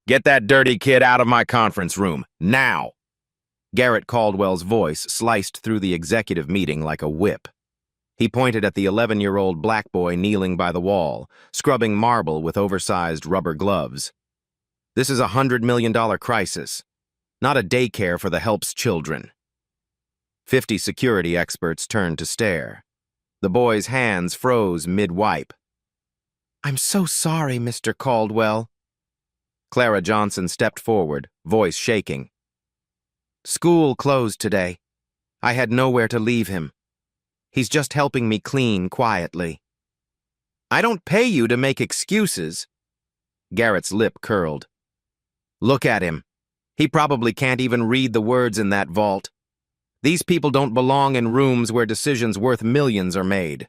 Get that dirty kid out of my conference room, now! Garrett Caldwell's voice sliced through the executive meeting like a whip. He pointed at the 11-year-old black boy kneeling by the wall, scrubbing marble with oversized rubber gloves. This is a $100 million crisis, not a daycare for the help's children. 50 security experts turned to stare. The boy's hands froze mid-wipe. "I'm so sorry, Mr. Caldwell." Clara Johnson stepped forward, voice shaking. "School closed today. I had nowhere to leave him. He's just helping me clean quietly." "I don't pay you to make excuses." Garrett's lip curled. "Look at him. He probably can't even read the words in that vault. These people don't belong in rooms where decisions worth millions are made."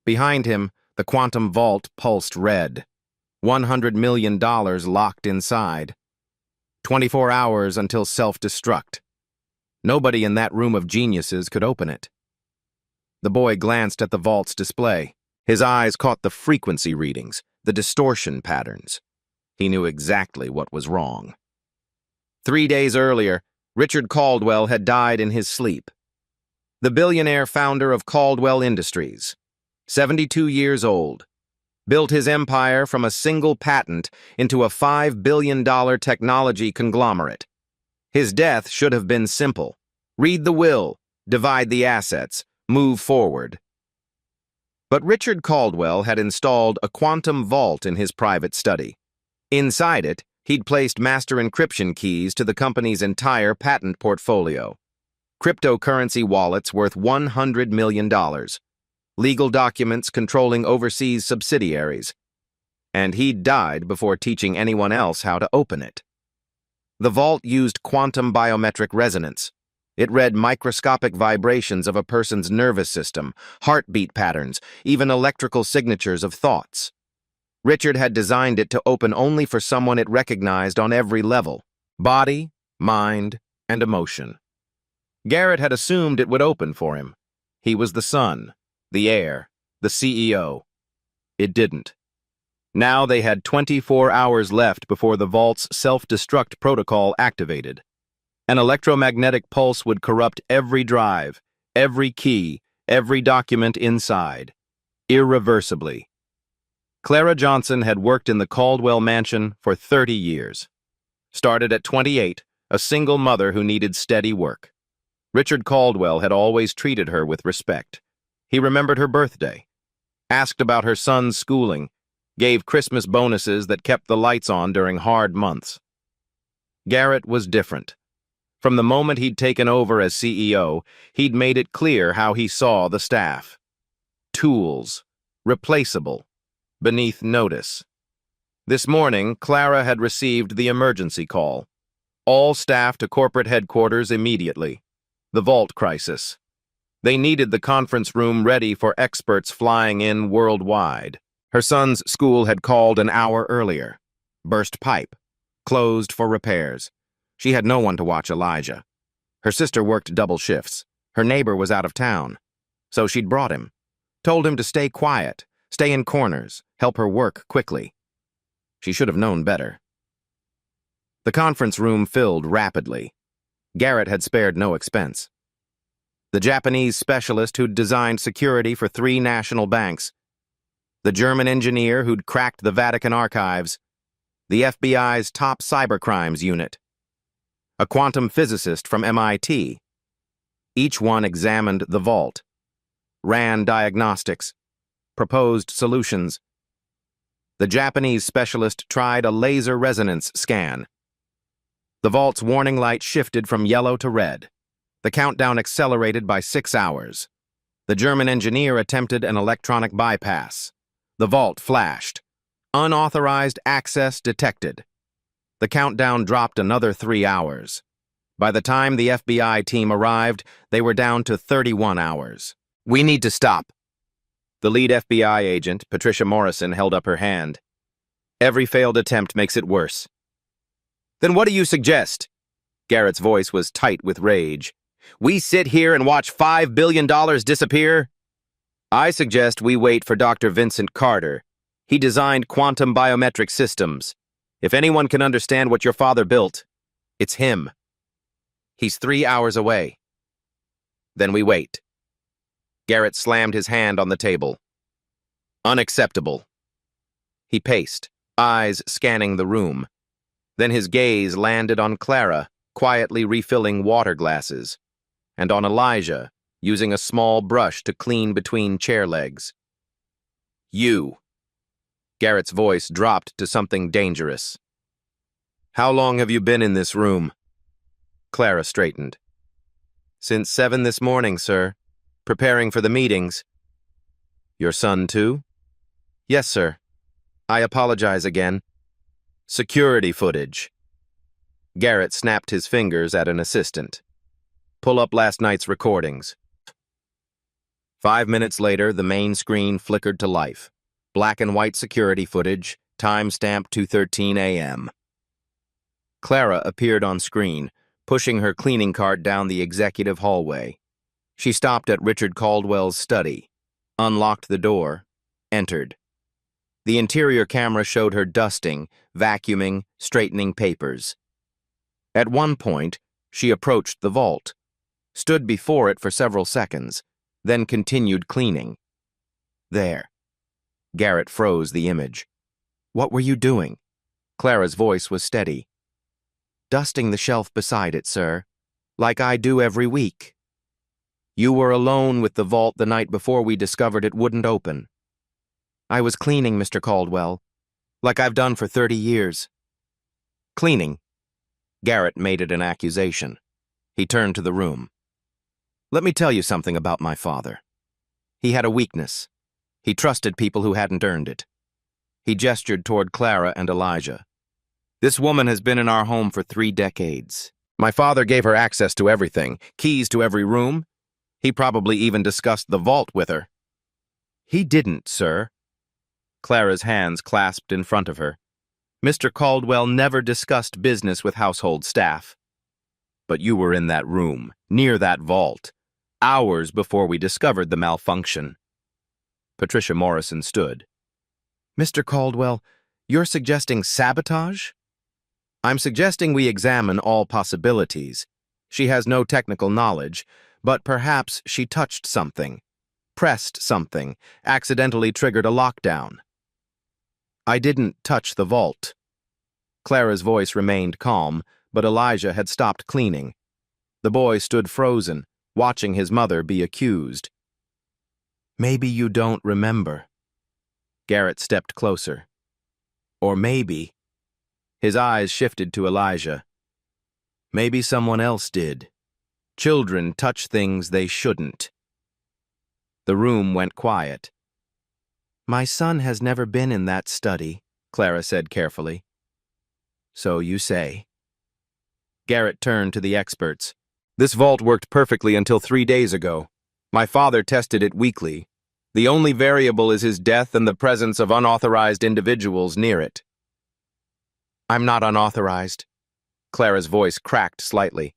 Behind him, the quantum vault pulsed red. $100 million locked inside. 24 hours until self-destruct. Nobody in that room of geniuses could open it. The boy glanced at the vault's display. His eyes caught the frequency readings, the distortion patterns. He knew exactly what was wrong. 3 days earlier, Richard Caldwell had died in his sleep. The billionaire founder of Caldwell Industries, 72 years old, built his empire from a single patent into a $5 billion technology conglomerate. His death should have been simple. Read the will, divide the assets, move forward. But Richard Caldwell had installed a quantum vault in his private study. Inside it, he'd placed master encryption keys to the company's entire patent portfolio. Cryptocurrency wallets worth $100 million. Legal documents controlling overseas subsidiaries. And he'd died before teaching anyone else how to open it. The vault used quantum biometric resonance. It read microscopic vibrations of a person's nervous system, heartbeat patterns, even electrical signatures of thoughts. Richard had designed it to open only for someone it recognized on every level: body, mind, and emotion. Garrett had assumed it would open for him. He was the son, the heir, the CEO. It didn't. Now they had 24 hours left before the vault's self-destruct protocol activated. An electromagnetic pulse would corrupt every drive, every key, every document inside, irreversibly. Clara Johnson had worked in the Caldwell mansion for 30 years. Started at 28, a single mother who needed steady work. Richard Caldwell had always treated her with respect. He remembered her birthday, asked about her son's schooling, gave Christmas bonuses that kept the lights on during hard months. Garrett was different. From the moment he'd taken over as CEO, he'd made it clear how he saw the staff. Tools, replaceable, beneath notice. This morning, Clara had received the emergency call. All staff to corporate headquarters immediately. The vault crisis. They needed the conference room ready for experts flying in worldwide. Her son's school had called an hour earlier. Burst pipe. Closed for repairs. She had no one to watch Elijah. Her sister worked double shifts. Her neighbor was out of town. So she'd brought him. Told him to stay quiet, stay in corners, help her work quickly. She should have known better. The conference room filled rapidly. Garrett had spared no expense. The Japanese specialist who'd designed security for 3 national banks. The German engineer who'd cracked the Vatican archives. The FBI's top cybercrimes unit. A quantum physicist from MIT. Each one examined the vault. Ran diagnostics. Proposed solutions. The Japanese specialist tried a laser resonance scan. The vault's warning light shifted from yellow to red. The countdown accelerated by 6 hours. The German engineer attempted an electronic bypass. The vault flashed. Unauthorized access detected. The countdown dropped another 3 hours. By the time the FBI team arrived, they were down to 31 hours. "We need to stop." The lead FBI agent, Patricia Morrison, held up her hand. "Every failed attempt makes it worse." "Then what do you suggest?" Garrett's voice was tight with rage. "We sit here and watch $5 billion disappear?" "I suggest we wait for Dr. Vincent Carter. He designed quantum biometric systems. If anyone can understand what your father built, it's him. He's 3 hours away. Then we wait. Garrett slammed his hand on the table. Unacceptable. He paced, eyes scanning the room. Then his gaze landed on Clara, quietly refilling water glasses, and on Elijah, using a small brush to clean between chair legs. You. Garrett's voice dropped to something dangerous. How long have you been in this room? Clara straightened. Since 7 this morning, sir. Preparing for the meetings. Your son, too? Yes, sir. I apologize again. Security footage. Garrett snapped his fingers at an assistant. Pull up last night's recordings. 5 minutes later, the main screen flickered to life. Black and white security footage, timestamp 2:13 a.m. Clara appeared on screen, pushing her cleaning cart down the executive hallway. She stopped at Richard Caldwell's study, unlocked the door, entered. The interior camera showed her dusting, vacuuming, straightening papers. At one point, she approached the vault, stood before it for several seconds, then continued cleaning. There. Garrett froze the image. What were you doing? Clara's voice was steady. Dusting the shelf beside it, sir, like I do every week. You were alone with the vault the night before we discovered it wouldn't open. I was cleaning, Mr. Caldwell, like I've done for 30 years. Cleaning? Garrett made it an accusation. He turned to the room. Let me tell you something about my father. He had a weakness. He trusted people who hadn't earned it. He gestured toward Clara and Elijah. This woman has been in our home for 3 decades. My father gave her access to everything, keys to every room. He probably even discussed the vault with her. He didn't, sir. Clara's hands clasped in front of her. Mr. Caldwell never discussed business with household staff. But you were in that room, near that vault, hours before we discovered the malfunction. Patricia Morrison stood. Mr. Caldwell, you're suggesting sabotage? I'm suggesting we examine all possibilities. She has no technical knowledge, but perhaps she touched something, pressed something, accidentally triggered a lockdown. I didn't touch the vault. Clara's voice remained calm, but Elijah had stopped cleaning. The boy stood frozen, watching his mother be accused. Maybe you don't remember. Garrett stepped closer. Or maybe. His eyes shifted to Elijah. Maybe someone else did. Children touch things they shouldn't. The room went quiet. My son has never been in that study, Clara said carefully. So you say. Garrett turned to the experts. This vault worked perfectly until 3 days ago. My father tested it weekly. The only variable is his death and the presence of unauthorized individuals near it. I'm not unauthorized. Clara's voice cracked slightly.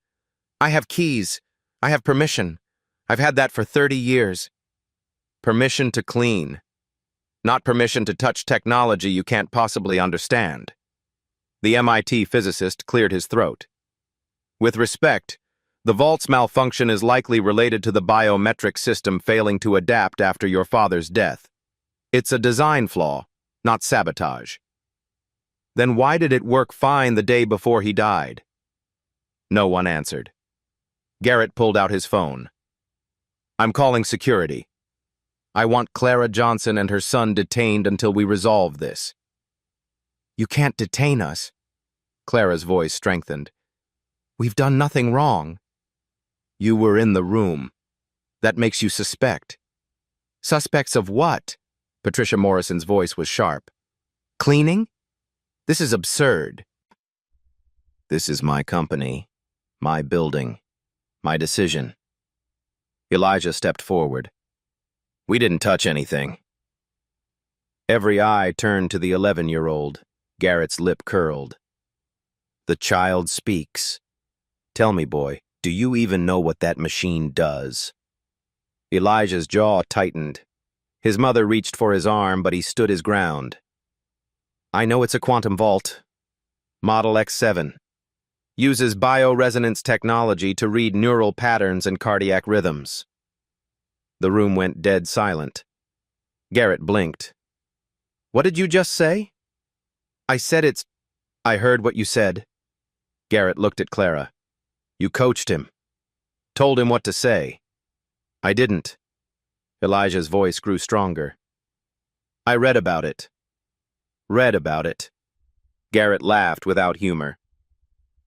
I have keys. I have permission. I've had that for 30 years. Permission to clean. Not permission to touch technology you can't possibly understand. The MIT physicist cleared his throat. With respect, the vault's malfunction is likely related to the biometric system failing to adapt after your father's death. It's a design flaw, not sabotage. Then why did it work fine the day before he died? No one answered. Garrett pulled out his phone. I'm calling security. I want Clara Johnson and her son detained until we resolve this. You can't detain us. Clara's voice strengthened. We've done nothing wrong. You were in the room. That makes you suspect. Suspects of what? Patricia Morrison's voice was sharp. Cleaning? This is absurd. This is my company, my building, my decision. Elijah stepped forward. We didn't touch anything. Every eye turned to the 11-year-old. Garrett's lip curled. The child speaks. Tell me, boy, do you even know what that machine does? Elijah's jaw tightened. His mother reached for his arm, but he stood his ground. I know it's a quantum vault. Model X7. Uses bioresonance technology to read neural patterns and cardiac rhythms. The room went dead silent. Garrett blinked. What did you just say? I said it's... I heard what you said. Garrett looked at Clara. You coached him. Told him what to say. I didn't. Elijah's voice grew stronger. I read about it. Read about it. Garrett laughed without humor.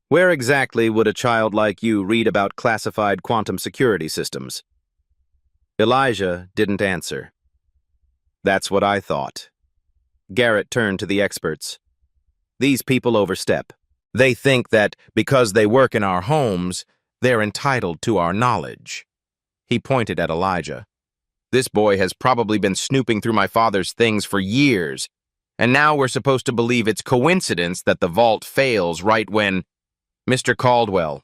Where exactly would a child like you read about classified quantum security systems? Elijah didn't answer. That's what I thought. Garrett turned to the experts. These people overstep. They think that because they work in our homes, they're entitled to our knowledge. He pointed at Elijah. This boy has probably been snooping through my father's things for years, and now we're supposed to believe it's coincidence that the vault fails right when... Mr. Caldwell.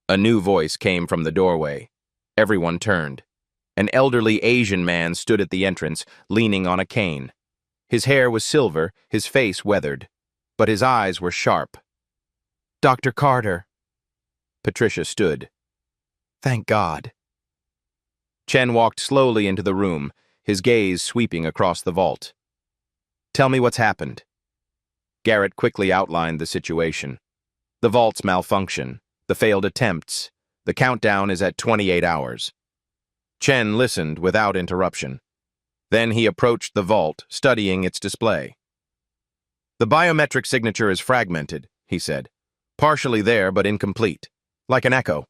A new voice came from the doorway. Everyone turned. An elderly Asian man stood at the entrance, leaning on a cane. His hair was silver, his face weathered, but his eyes were sharp. Dr. Carter. Patricia stood. Thank God. Chen walked slowly into the room, his gaze sweeping across the vault. Tell me what's happened. Garrett quickly outlined the situation. The vault's malfunction, the failed attempts. The countdown is at 28 hours. Chen listened without interruption. Then he approached the vault, studying its display. The biometric signature is fragmented, he said. Partially there, but incomplete. Like an echo.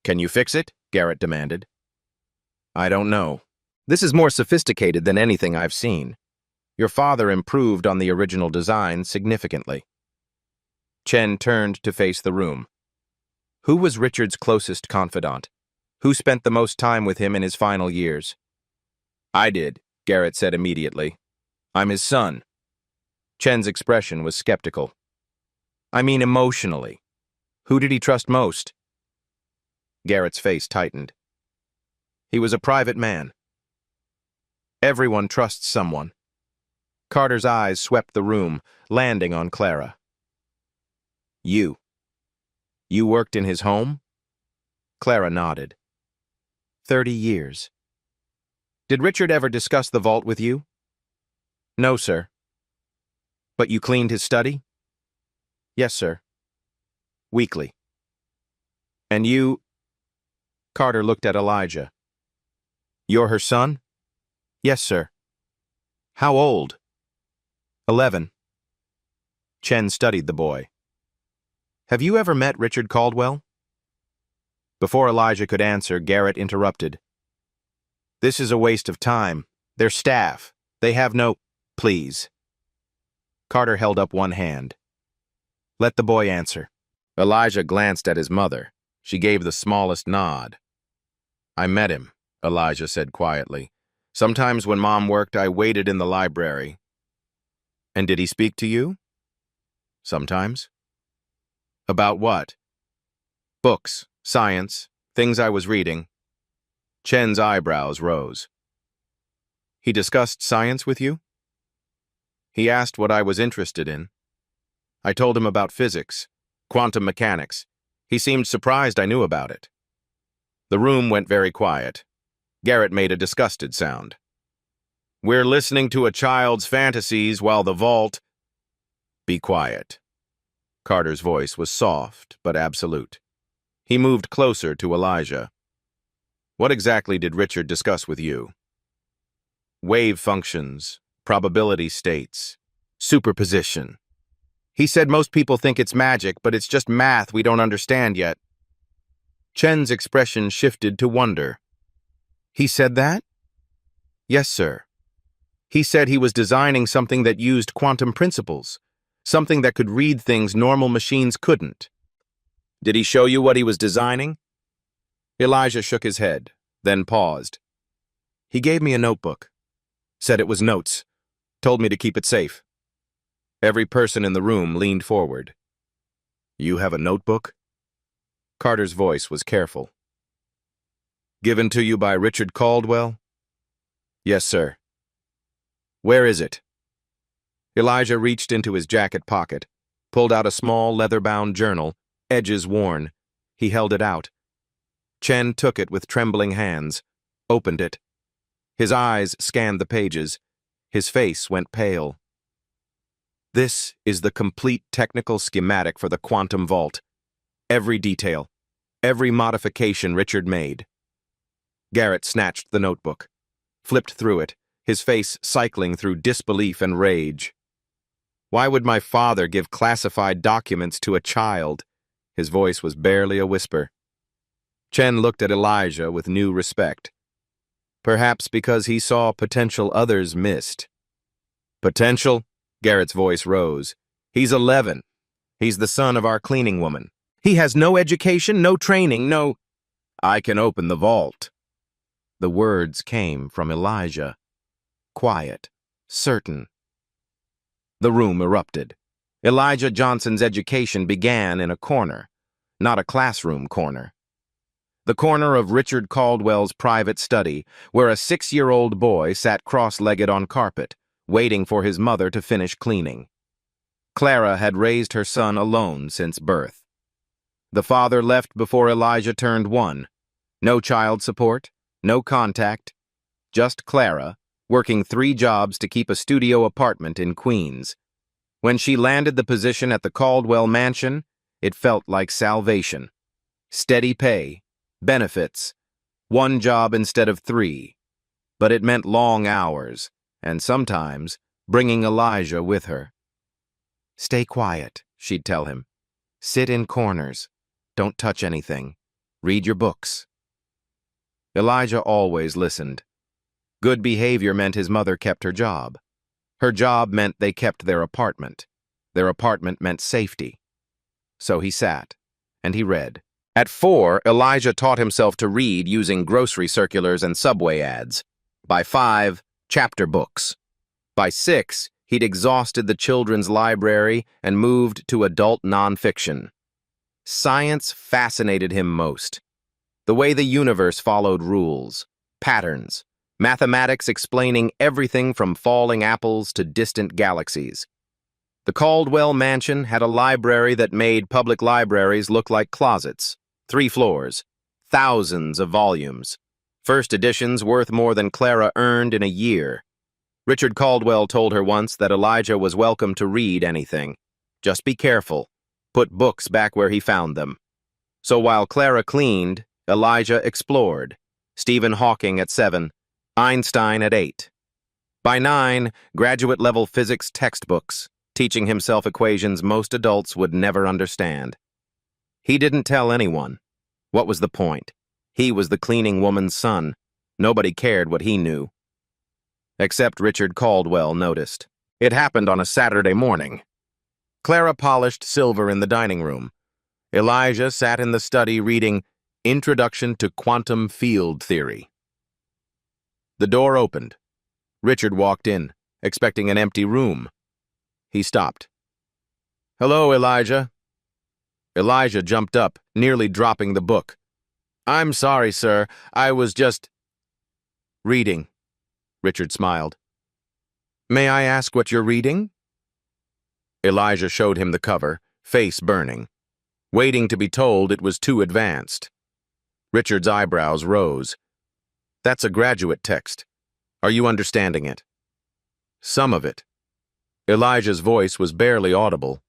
Can you fix it? Garrett demanded. I don't know. This is more sophisticated than anything I've seen. Your father improved on the original design significantly. Chen turned to face the room. Who was Richard's closest confidant? Who spent the most time with him in his final years? I did, Garrett said immediately. I'm his son. Chen's expression was skeptical. I mean emotionally. Who did he trust most? Garrett's face tightened. He was a private man. Everyone trusts someone. Carter's eyes swept the room, landing on Clara. You. You worked in his home? Clara nodded. 30 years. Did Richard ever discuss the vault with you? No, sir. But you cleaned his study? Yes, sir. Weekly. And you... Carter looked at Elijah. You're her son? Yes, sir. How old? 11. Chen studied the boy. Have you ever met Richard Caldwell? Before Elijah could answer, Garrett interrupted. This is a waste of time. They're staff. They have no... Please. Carter held up one hand. Let the boy answer. Elijah glanced at his mother. She gave the smallest nod. I met him, Elijah said quietly. Sometimes when Mom worked, I waited in the library. And did he speak to you? Sometimes. About what? Books, science, things I was reading. Chen's eyebrows rose. He discussed science with you? He asked what I was interested in. I told him about physics, quantum mechanics. He seemed surprised I knew about it. The room went very quiet. Garrett made a disgusted sound. We're listening to a child's fantasies while the vault... Be quiet. Carter's voice was soft but absolute. He moved closer to Elijah. What exactly did Richard discuss with you? Wave functions, probability states, superposition. He said most people think it's magic, but it's just math we don't understand yet. Chen's expression shifted to wonder. He said that? Yes, sir. He said he was designing something that used quantum principles, something that could read things normal machines couldn't. Did he show you what he was designing? Elijah shook his head, then paused. He gave me a notebook. Said it was notes. Told me to keep it safe. Every person in the room leaned forward. You have a notebook? Carter's voice was careful. Given to you by Richard Caldwell? Yes, sir. Where is it? Elijah reached into his jacket pocket, pulled out a small leather-bound journal, edges worn. He held it out. Chen took it with trembling hands, opened it. His eyes scanned the pages. His face went pale. This is the complete technical schematic for the quantum vault. Every detail, every modification Richard made. Garrett snatched the notebook, flipped through it, his face cycling through disbelief and rage. Why would my father give classified documents to a child? His voice was barely a whisper. Chen looked at Elijah with new respect. Perhaps because he saw potential others missed. Potential? Garrett's voice rose. He's 11. He's the son of our cleaning woman. He has no education, no training, no... I can open the vault. The words came from Elijah. Quiet, certain. The room erupted. Elijah Johnson's education began in a corner, not a classroom corner. The corner of Richard Caldwell's private study, where a 6-year-old boy sat cross-legged on carpet, waiting for his mother to finish cleaning. Clara had raised her son alone since birth. The father left before Elijah turned 1. No child support, no contact, just Clara, working 3 jobs to keep a studio apartment in Queens. When she landed the position at the Caldwell mansion, it felt like salvation. Steady pay, benefits, 1 job instead of 3. But it meant long hours, and sometimes bringing Elijah with her. Stay quiet, she'd tell him. Sit in corners. Don't touch anything. Read your books. Elijah always listened. Good behavior meant his mother kept her job. Her job meant they kept their apartment. Their apartment meant safety. So he sat, and he read. At 4, Elijah taught himself to read using grocery circulars and subway ads. By 5, chapter books. By 6, he'd exhausted the children's library and moved to adult nonfiction. Science fascinated him most. The way the universe followed rules, patterns, mathematics explaining everything from falling apples to distant galaxies. The Caldwell mansion had a library that made public libraries look like closets. 3 floors, thousands of volumes. First editions worth more than Clara earned in a year. Richard Caldwell told her once that Elijah was welcome to read anything. Just be careful. Put books back where he found them. So while Clara cleaned, Elijah explored. Stephen Hawking at 7, Einstein at 8. By 9, graduate-level physics textbooks, teaching himself equations most adults would never understand. He didn't tell anyone. What was the point? He was the cleaning woman's son. Nobody cared what he knew. Except Richard Caldwell noticed. It happened on a Saturday morning. Clara polished silver in the dining room. Elijah sat in the study reading Introduction to Quantum Field Theory. The door opened. Richard walked in, expecting an empty room. He stopped. Hello, Elijah. Elijah jumped up, nearly dropping the book. I'm sorry, sir. I was just... reading. Richard smiled. May I ask what you're reading? Elijah showed him the cover, face burning, waiting to be told it was too advanced. Richard's eyebrows rose. That's a graduate text. Are you understanding it? Some of it. Elijah's voice was barely audible.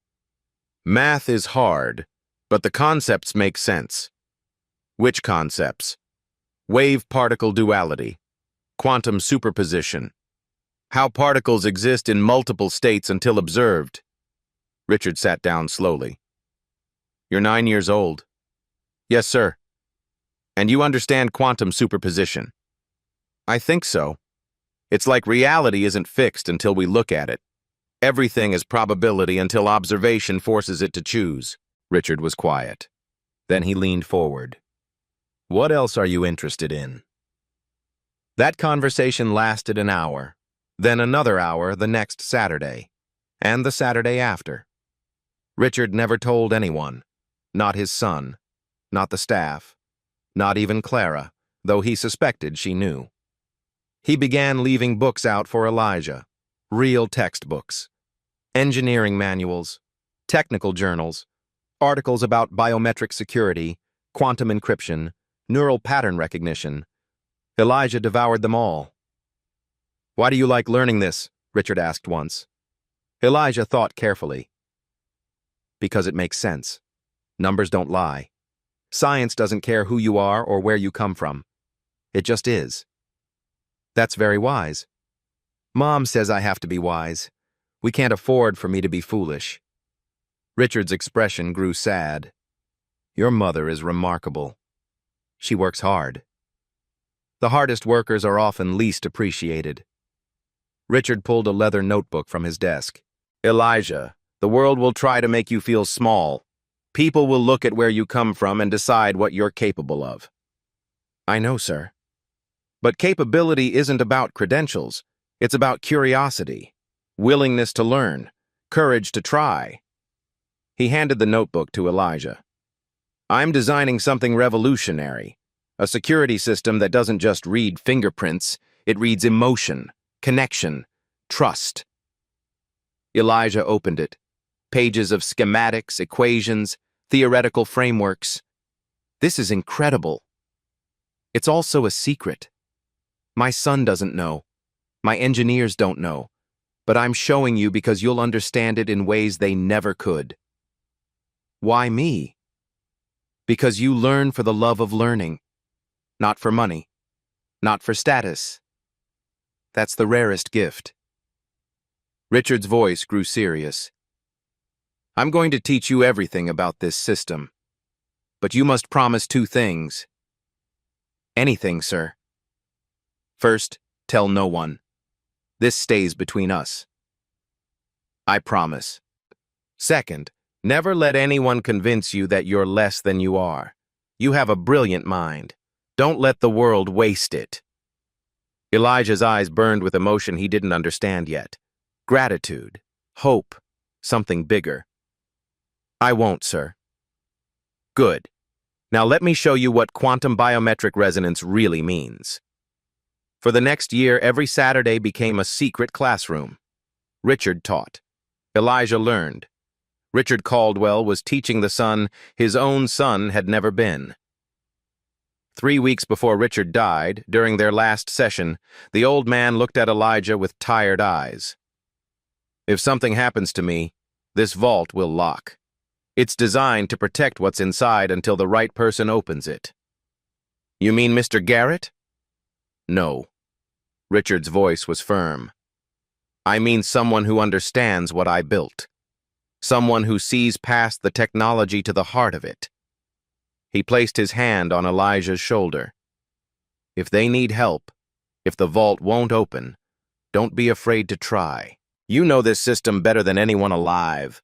Math is hard, but the concepts make sense. Which concepts? Wave-particle duality, quantum superposition, how particles exist in multiple states until observed. Richard sat down slowly. You're 9 years old. Yes, sir. And you understand quantum superposition. I think so. It's like reality isn't fixed until we look at it. Everything is probability until observation forces it to choose. Richard was quiet. Then he leaned forward. What else are you interested in? That conversation lasted an hour, then another hour the next Saturday, and the Saturday after. Richard never told anyone, not his son, not the staff, not even Clara, though he suspected she knew. He began leaving books out for Elijah, real textbooks, engineering manuals, technical journals, articles about biometric security, quantum encryption, neural pattern recognition. Elijah devoured them all. "Why do you like learning this?" Richard asked once. Elijah thought carefully. "Because it makes sense. Numbers don't lie. Science doesn't care who you are or where you come from. It just is." "That's very wise." "Mom says I have to be wise. We can't afford for me to be foolish." Richard's expression grew sad. "Your mother is remarkable. She works hard. The hardest workers are often least appreciated." Richard pulled a leather notebook from his desk. "Elijah, the world will try to make you feel small. People will look at where you come from and decide what you're capable of." "I know, sir. But capability isn't about credentials. It's about curiosity, willingness to learn, courage to try." He handed the notebook to Elijah. "I'm designing something revolutionary, a security system that doesn't just read fingerprints, it reads emotion, connection, trust." Elijah opened it. Pages of schematics, equations, theoretical frameworks. "This is incredible. It's also a secret. My son doesn't know. My engineers don't know. But I'm showing you because you'll understand it in ways they never could." "Why me?" "Because you learn for the love of learning. Not for money. Not for status. That's the rarest gift." Richard's voice grew serious. "I'm going to teach you everything about this system. But you must promise 2 things." "Anything, sir." "First, tell no one. This stays between us." "I promise." "Second, never let anyone convince you that you're less than you are. You have a brilliant mind. Don't let the world waste it." Elijah's eyes burned with emotion he didn't understand yet. Gratitude, hope, something bigger. "I won't, sir." "Good. Now let me show you what quantum biometric resonance really means." For the next year, every Saturday became a secret classroom. Richard taught. Elijah learned. Richard Caldwell was teaching the son his own son had never been. 3 weeks before Richard died, during their last session, the old man looked at Elijah with tired eyes. "If something happens to me, this vault will lock. It's designed to protect what's inside until the right person opens it." "You mean Mr. Garrett?" "No." Richard's voice was firm. "I mean someone who understands what I built. Someone who sees past the technology to the heart of it." He placed his hand on Elijah's shoulder. "If they need help, if the vault won't open, don't be afraid to try. You know this system better than anyone alive."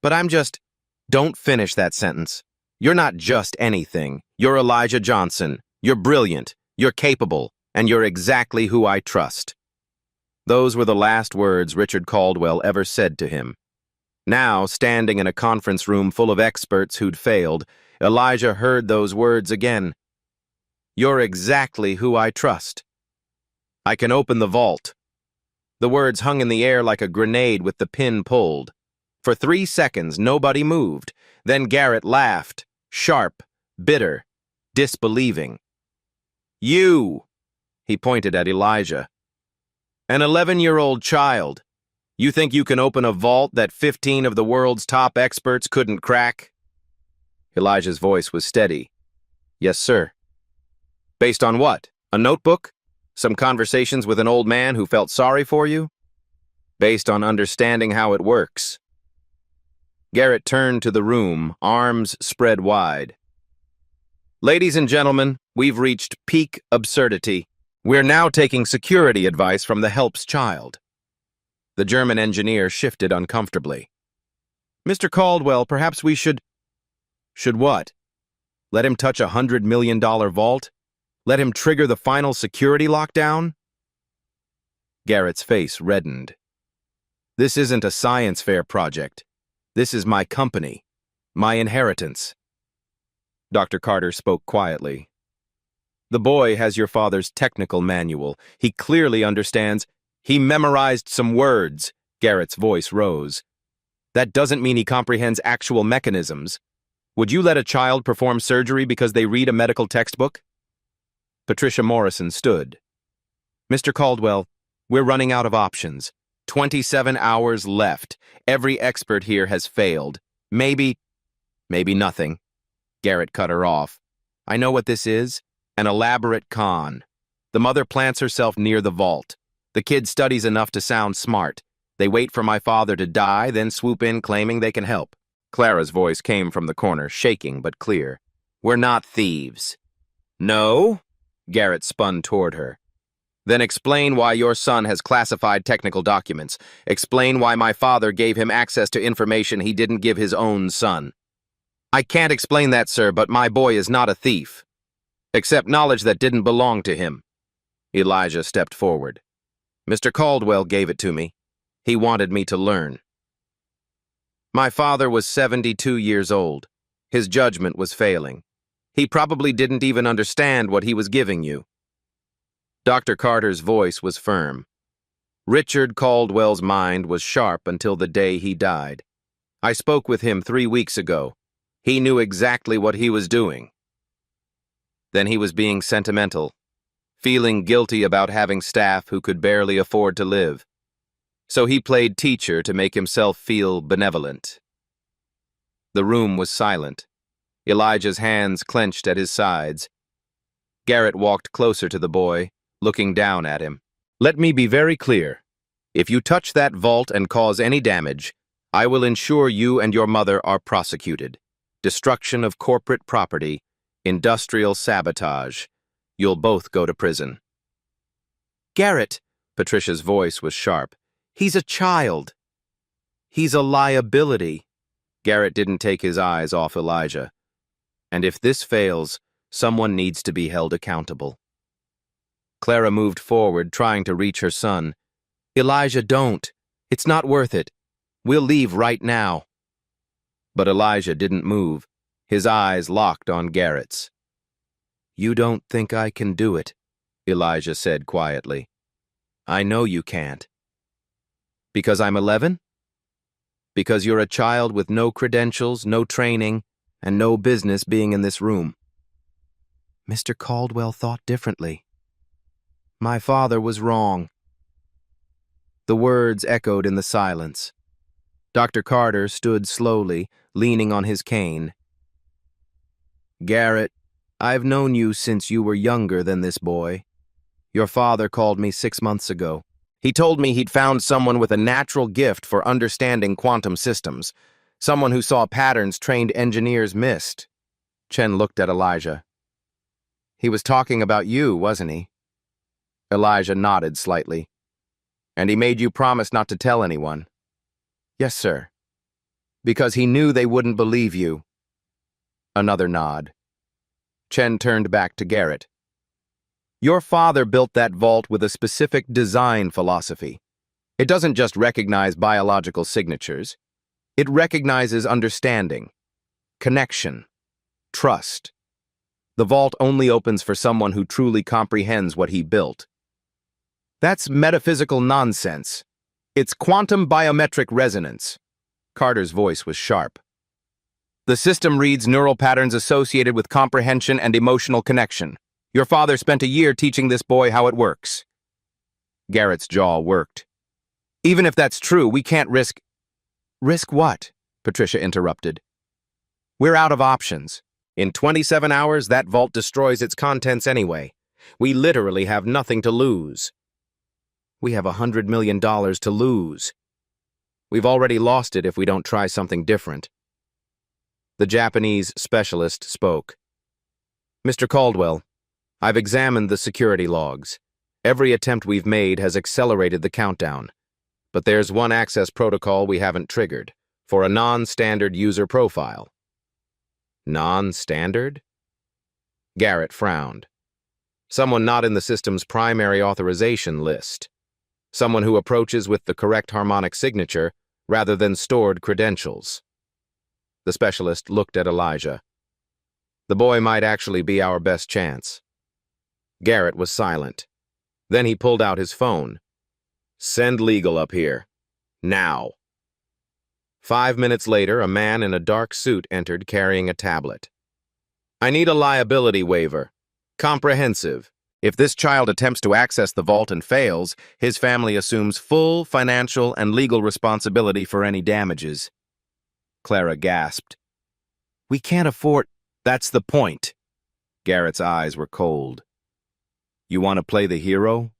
"But I'm just—" "Don't finish that sentence. You're not just anything. You're Elijah Johnson. You're brilliant. You're capable. And you're exactly who I trust." Those were the last words Richard Caldwell ever said to him. Now, standing in a conference room full of experts who'd failed, Elijah heard those words again. "You're exactly who I trust. I can open the vault." The words hung in the air like a grenade with the pin pulled. For 3 seconds, nobody moved. Then Garrett laughed, sharp, bitter, disbelieving. "You!" He pointed at Elijah. "An 11-year-old child. You think you can open a vault that 15 of the world's top experts couldn't crack?" Elijah's voice was steady. "Yes, sir." "Based on what? A notebook? Some conversations with an old man who felt sorry for you?" "Based on understanding how it works." Garrett turned to the room, arms spread wide. "Ladies and gentlemen, we've reached peak absurdity. We're now taking security advice from the help's child." The German engineer shifted uncomfortably. "Mr. Caldwell, perhaps we should—" "Should what? Let him touch a $100 million vault? Let him trigger the final security lockdown?" Garrett's face reddened. "This isn't a science fair project. This is my company, my inheritance." Dr. Carter spoke quietly. "The boy has your father's technical manual. He clearly understands. He memorized some words." Garrett's voice rose. That doesn't mean he comprehends actual mechanisms. Would you let a child perform surgery because they read a medical textbook? Patricia Morrison stood. Mr. Caldwell, we're running out of options. 27 hours left. Every expert here has failed. Maybe nothing. Garrett cut her off. I know what this is. An elaborate con. The mother plants herself near the vault. The kid studies enough to sound smart. They wait for my father to die, then swoop in claiming they can help. Clara's voice came from the corner, shaking but clear. We're not thieves. No? Garrett spun toward her. Then explain why your son has classified technical documents. Explain why my father gave him access to information he didn't give his own son. I can't explain that, sir, but my boy is not a thief. Except knowledge that didn't belong to him. Elijah stepped forward. Mr. Caldwell gave it to me. He wanted me to learn. My father was 72 years old. His judgment was failing. He probably didn't even understand what he was giving you. Dr. Carter's voice was firm. Richard Caldwell's mind was sharp until the day he died. I spoke with him 3 weeks ago. He knew exactly what he was doing. Then he was being sentimental, feeling guilty about having staff who could barely afford to live. So he played teacher to make himself feel benevolent. The room was silent. Elijah's hands clenched at his sides. Garrett walked closer to the boy, looking down at him. Let me be very clear. If you touch that vault and cause any damage, I will ensure you and your mother are prosecuted. Destruction of corporate property, industrial sabotage. You'll both go to prison. Garrett, Patricia's voice was sharp. He's a child. He's a liability. Garrett didn't take his eyes off Elijah. And if this fails, someone needs to be held accountable. Clara moved forward, trying to reach her son. Elijah, don't. It's not worth it. We'll leave right now. But Elijah didn't move, his eyes locked on Garrett's. You don't think I can do it, Elijah said quietly. I know you can't. Because I'm 11? Because you're a child with no credentials, no training, and no business being in this room. Mr. Caldwell thought differently. My father was wrong. The words echoed in the silence. Dr. Carter stood slowly, leaning on his cane. Garrett, I've known you since you were younger than this boy. Your father called me 6 months ago. He told me he'd found someone with a natural gift for understanding quantum systems, someone who saw patterns trained engineers missed. Chen looked at Elijah. He was talking about you, wasn't he? Elijah nodded slightly. And he made you promise not to tell anyone. Yes, sir. Because he knew they wouldn't believe you. Another nod. Chen turned back to Garrett. Your father built that vault with a specific design philosophy. It doesn't just recognize biological signatures. It recognizes understanding, connection, trust. The vault only opens for someone who truly comprehends what he built. That's metaphysical nonsense. It's quantum biometric resonance. Carter's voice was sharp. The system reads neural patterns associated with comprehension and emotional connection. Your father spent a year teaching this boy how it works. Garrett's jaw worked. Even if that's true, we can't risk... Risk what? Patricia interrupted. We're out of options. In 27 hours, that vault destroys its contents anyway. We literally have nothing to lose. We have $100 million to lose. We've already lost it if we don't try something different. The Japanese specialist spoke. Mr. Caldwell, I've examined the security logs. Every attempt we've made has accelerated the countdown. But there's one access protocol we haven't triggered, for a non-standard user profile. Non-standard? Garrett frowned. Someone not in the system's primary authorization list. Someone who approaches with the correct harmonic signature rather than stored credentials. The specialist looked at Elijah. The boy might actually be our best chance. Garrett was silent. Then he pulled out his phone. Send legal up here. Now. 5 minutes later, a man in a dark suit entered carrying a tablet. I need a liability waiver. Comprehensive. If this child attempts to access the vault and fails, his family assumes full financial and legal responsibility for any damages. Clara gasped. We can't afford— That's the point. Garrett's eyes were cold. You want to play the hero?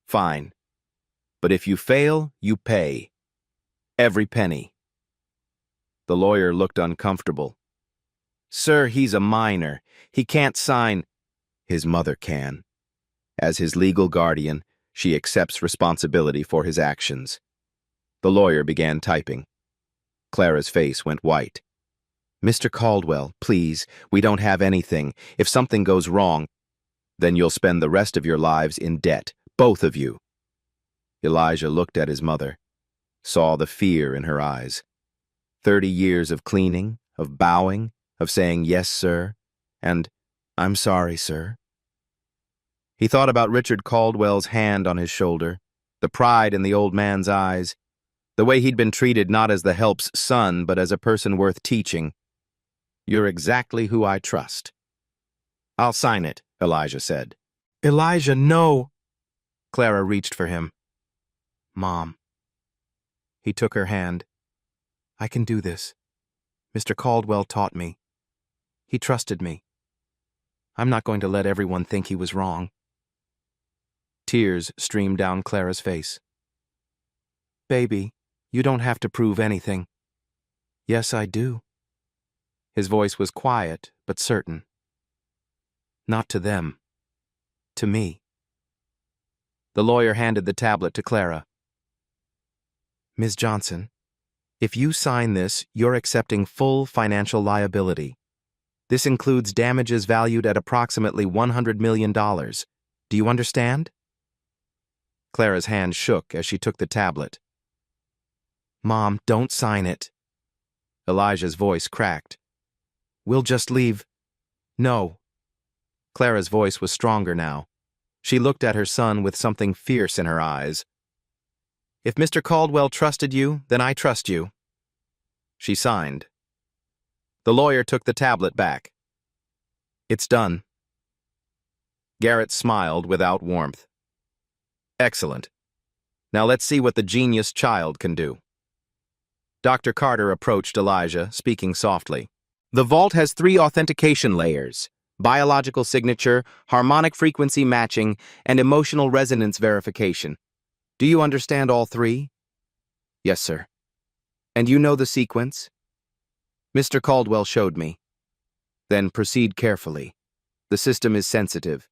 Fine. But if you fail, you pay. Every penny. The lawyer looked uncomfortable. Sir, he's a minor. He can't sign— His mother can. As his legal guardian, she accepts responsibility for his actions. The lawyer began typing. Clara's face went white. Mr. Caldwell, please, we don't have anything. If something goes wrong, then you'll spend the rest of your lives in debt, both of you. Elijah looked at his mother, saw the fear in her eyes. 30 years of cleaning, of bowing, of saying yes, sir, and I'm sorry, sir. He thought about Richard Caldwell's hand on his shoulder, the pride in the old man's eyes, the way he'd been treated not as the help's son, but as a person worth teaching. You're exactly who I trust. I'll sign it, Elijah said. Elijah, no! Clara reached for him. Mom. He took her hand. I can do this. Mr. Caldwell taught me. He trusted me. I'm not going to let everyone think he was wrong. Tears streamed down Clara's face. Baby, you don't have to prove anything. Yes, I do. His voice was quiet, but certain. Not to them. To me. The lawyer handed the tablet to Clara. Ms. Johnson, if you sign this, you're accepting full financial liability. This includes damages valued at approximately $100 million. Do you understand? Clara's hand shook as she took the tablet. Mom, don't sign it. Elijah's voice cracked. We'll just leave. No. Clara's voice was stronger now. She looked at her son with something fierce in her eyes. If Mr. Caldwell trusted you, then I trust you. She signed. The lawyer took the tablet back. It's done. Garrett smiled without warmth. Excellent. Now let's see what the genius child can do. Dr. Carter approached Elijah, speaking softly. The vault has 3 authentication layers: biological signature, harmonic frequency matching, and emotional resonance verification. Do you understand all 3? Yes, sir. And you know the sequence? Mr. Caldwell showed me. Then proceed carefully. The system is sensitive.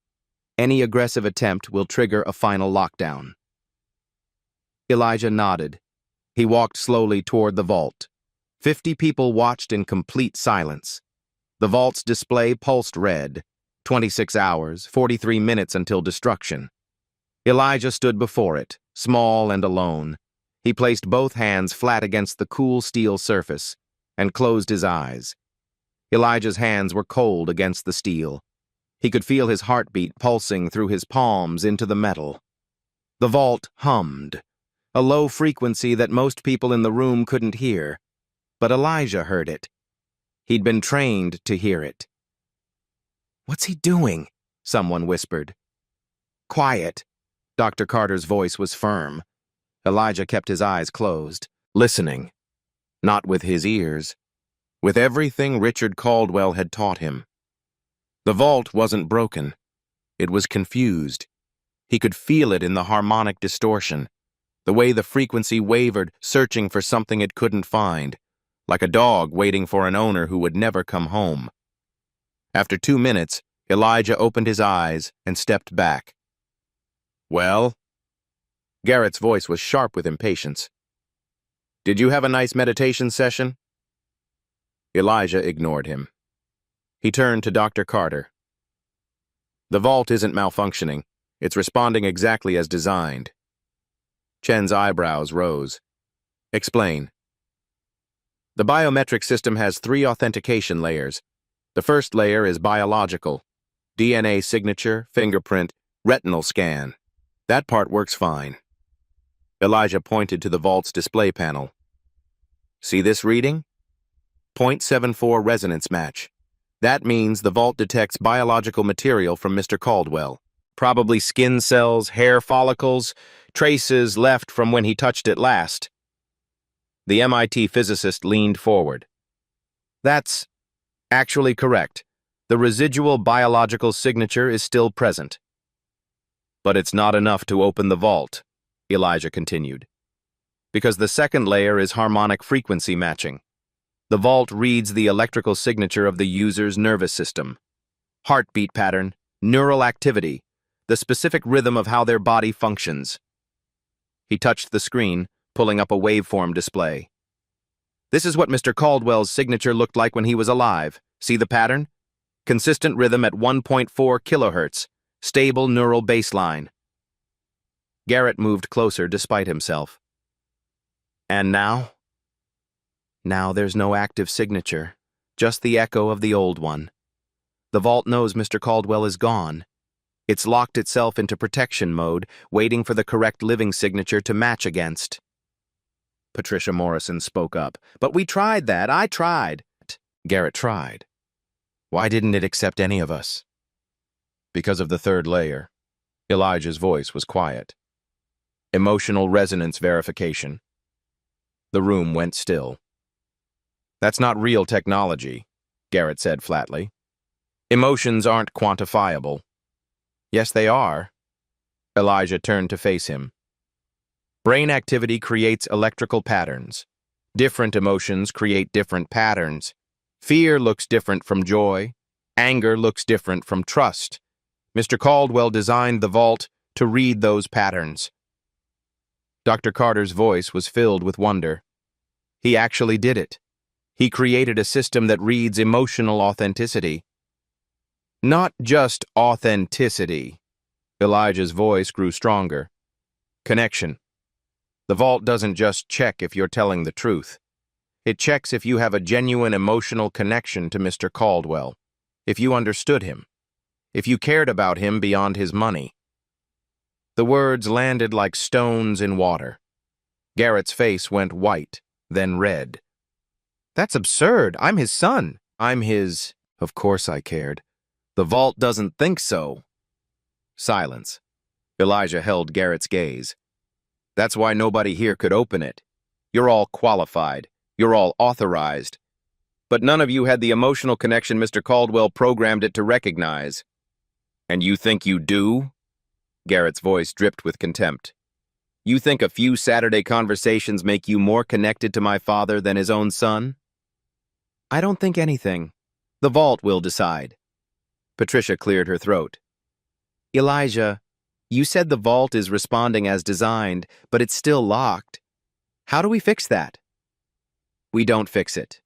Any aggressive attempt will trigger a final lockdown. Elijah nodded. He walked slowly toward the vault. 50 people watched in complete silence. The vault's display pulsed red. 26 hours, 43 minutes until destruction. Elijah stood before it, small and alone. He placed both hands flat against the cool steel surface and closed his eyes. Elijah's hands were cold against the steel. He could feel his heartbeat pulsing through his palms into the metal. The vault hummed, a low frequency that most people in the room couldn't hear, but Elijah heard it. He'd been trained to hear it. What's he doing? Someone whispered. Quiet. Dr. Carter's voice was firm. Elijah kept his eyes closed, listening. Not with his ears. With everything Richard Caldwell had taught him. The vault wasn't broken. It was confused. He could feel it in the harmonic distortion, the way the frequency wavered, searching for something it couldn't find, like a dog waiting for an owner who would never come home. After 2 minutes, Elijah opened his eyes and stepped back. Well? Garrett's voice was sharp with impatience. Did you have a nice meditation session? Elijah ignored him. He turned to Dr. Carter. The vault isn't malfunctioning. It's responding exactly as designed. Chen's eyebrows rose. Explain. The biometric system has 3 authentication layers. The first layer is biological. DNA signature, fingerprint, retinal scan. That part works fine. Elijah pointed to the vault's display panel. See this reading? 0.74 resonance match. That means the vault detects biological material from Mr. Caldwell. Probably skin cells, hair follicles, traces left from when he touched it last. The MIT physicist leaned forward. That's actually correct. The residual biological signature is still present. But it's not enough to open the vault, Elijah continued, because the second layer is harmonic frequency matching. The vault reads the electrical signature of the user's nervous system, heartbeat pattern, neural activity, the specific rhythm of how their body functions. He touched the screen, pulling up a waveform display. This is what Mr. Caldwell's signature looked like when he was alive. See the pattern? Consistent rhythm at 1.4 kilohertz, stable neural baseline. Garrett moved closer despite himself. And now? Now there's no active signature, just the echo of the old one. The vault knows Mr. Caldwell is gone. It's locked itself into protection mode, waiting for the correct living signature to match against. Patricia Morrison spoke up. But we tried that. I tried. Garrett tried. Why didn't it accept any of us? Because of the third layer. Elijah's voice was quiet. Emotional resonance verification. The room went still. That's not real technology, Garrett said flatly. Emotions aren't quantifiable. Yes, they are. Elijah turned to face him. Brain activity creates electrical patterns. Different emotions create different patterns. Fear looks different from joy. Anger looks different from trust. Mr. Caldwell designed the vault to read those patterns. Dr. Carter's voice was filled with wonder. He actually did it. He created a system that reads emotional authenticity. Not just authenticity. Elijah's voice grew stronger. Connection. The vault doesn't just check if you're telling the truth. It checks if you have a genuine emotional connection to Mr. Caldwell, if you understood him, if you cared about him beyond his money. The words landed like stones in water. Garrett's face went white, then red. That's absurd. I'm his son. I'm his... Of course I cared. The vault doesn't think so. Silence. Elijah held Garrett's gaze. That's why nobody here could open it. You're all qualified. You're all authorized. But none of you had the emotional connection Mr. Caldwell programmed it to recognize. And you think you do? Garrett's voice dripped with contempt. You think a few Saturday conversations make you more connected to my father than his own son? I don't think anything. The vault will decide. Patricia cleared her throat. Elijah, you said the vault is responding as designed, but it's still locked. How do we fix that? We don't fix it.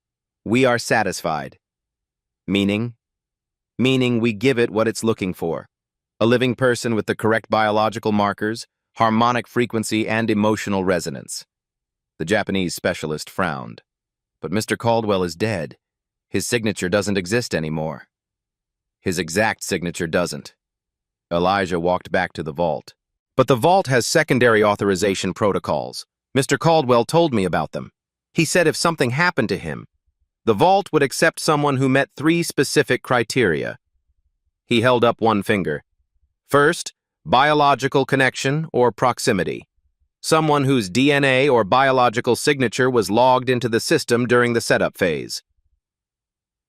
We are satisfied. Meaning? Meaning we give it what it's looking for. A living person with the correct biological markers, harmonic frequency, and emotional resonance. The Japanese specialist frowned. But Mr. Caldwell is dead. His signature doesn't exist anymore. His exact signature doesn't. Elijah walked back to the vault. But the vault has secondary authorization protocols. Mr. Caldwell told me about them. He said if something happened to him, the vault would accept someone who met 3 specific criteria. He held up one finger. First, biological connection or proximity. Someone whose DNA or biological signature was logged into the system during the setup phase.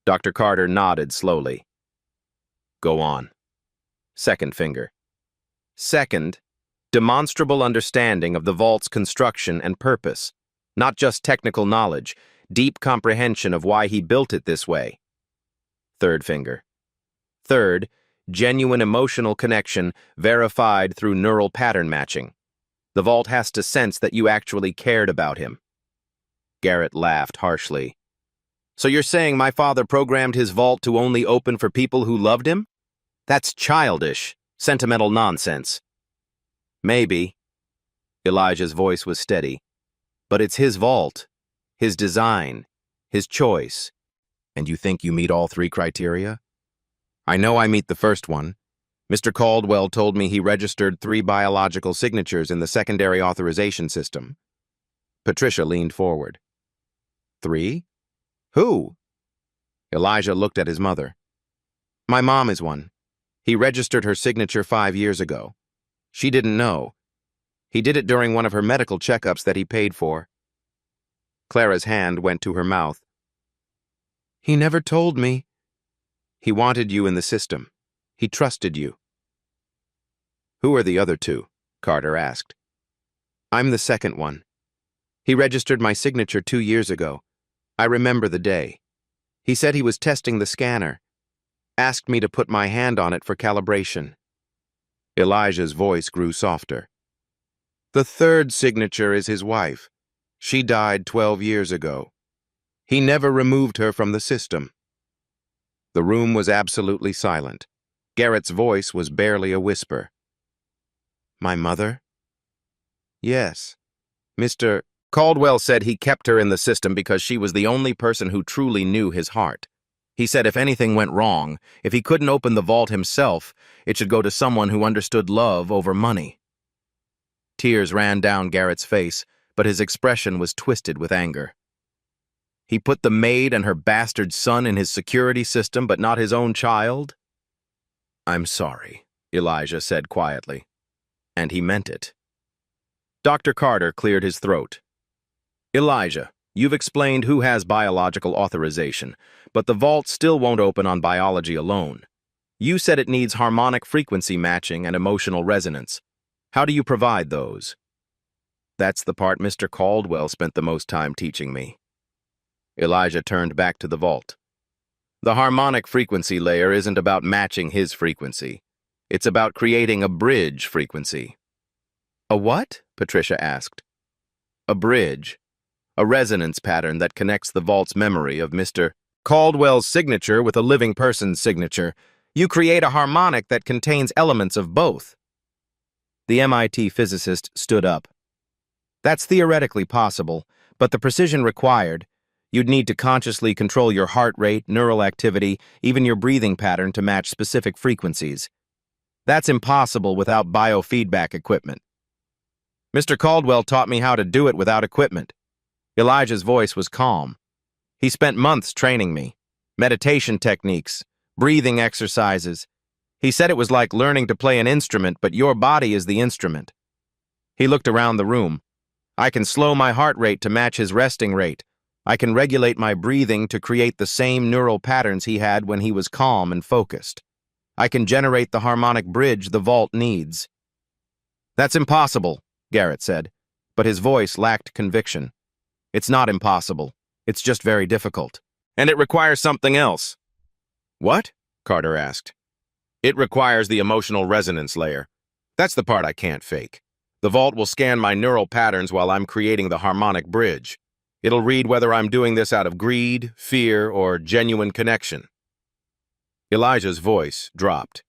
Dr. Carter nodded slowly. Go on. Second finger. Second, demonstrable understanding of the vault's construction and purpose. Not just technical knowledge, deep comprehension of why he built it this way. Third finger. Third, genuine emotional connection verified through neural pattern matching. The vault has to sense that you actually cared about him. Garrett laughed harshly. So you're saying my father programmed his vault to only open for people who loved him? That's childish, sentimental nonsense. Maybe. Elijah's voice was steady. But it's his vault, his design, his choice. And you think you meet all 3 criteria? I know I meet the first one. Mr. Caldwell told me he registered 3 biological signatures in the secondary authorization system. Patricia leaned forward. 3? Who? Elijah looked at his mother. My mom is one. He registered her signature 5 years ago. She didn't know. He did it during one of her medical checkups that he paid for. Clara's hand went to her mouth. He never told me. He wanted you in the system. He trusted you. Who are the other two? Carter asked. I'm the second one. He registered my signature 2 years ago. I remember the day. He said he was testing the scanner. Asked me to put my hand on it for calibration. Elijah's voice grew softer. The third signature is his wife. She died 12 years ago. He never removed her from the system. The room was absolutely silent. Garrett's voice was barely a whisper. My mother? Yes. Mr. Caldwell said he kept her in the system because she was the only person who truly knew his heart. He said if anything went wrong, if he couldn't open the vault himself, it should go to someone who understood love over money. Tears ran down Garrett's face, but his expression was twisted with anger. He put the maid and her bastard son in his security system, but not his own child? I'm sorry, Elijah said quietly. And he meant it. Dr. Carter cleared his throat. Elijah, you've explained who has biological authorization, but the vault still won't open on biology alone. You said it needs harmonic frequency matching and emotional resonance. How do you provide those? That's the part Mr. Caldwell spent the most time teaching me. Elijah turned back to the vault. The harmonic frequency layer isn't about matching his frequency. It's about creating a bridge frequency. A what? Patricia asked. A bridge. A resonance pattern that connects the vault's memory of Mr. Caldwell's signature with a living person's signature. You create a harmonic that contains elements of both. The MIT physicist stood up. That's theoretically possible, but the precision required, you'd need to consciously control your heart rate, neural activity, even your breathing pattern to match specific frequencies. That's impossible without biofeedback equipment. Mr. Caldwell taught me how to do it without equipment. Elijah's voice was calm. He spent months training me. Meditation techniques, breathing exercises. He said it was like learning to play an instrument, but your body is the instrument. He looked around the room. I can slow my heart rate to match his resting rate. I can regulate my breathing to create the same neural patterns he had when he was calm and focused. I can generate the harmonic bridge the vault needs. That's impossible, Garrett said, but his voice lacked conviction. It's not impossible. It's just very difficult. And it requires something else. What? Carter asked. It requires the emotional resonance layer. That's the part I can't fake. The vault will scan my neural patterns while I'm creating the harmonic bridge. It'll read whether I'm doing this out of greed, fear, or genuine connection. Elijah's voice dropped.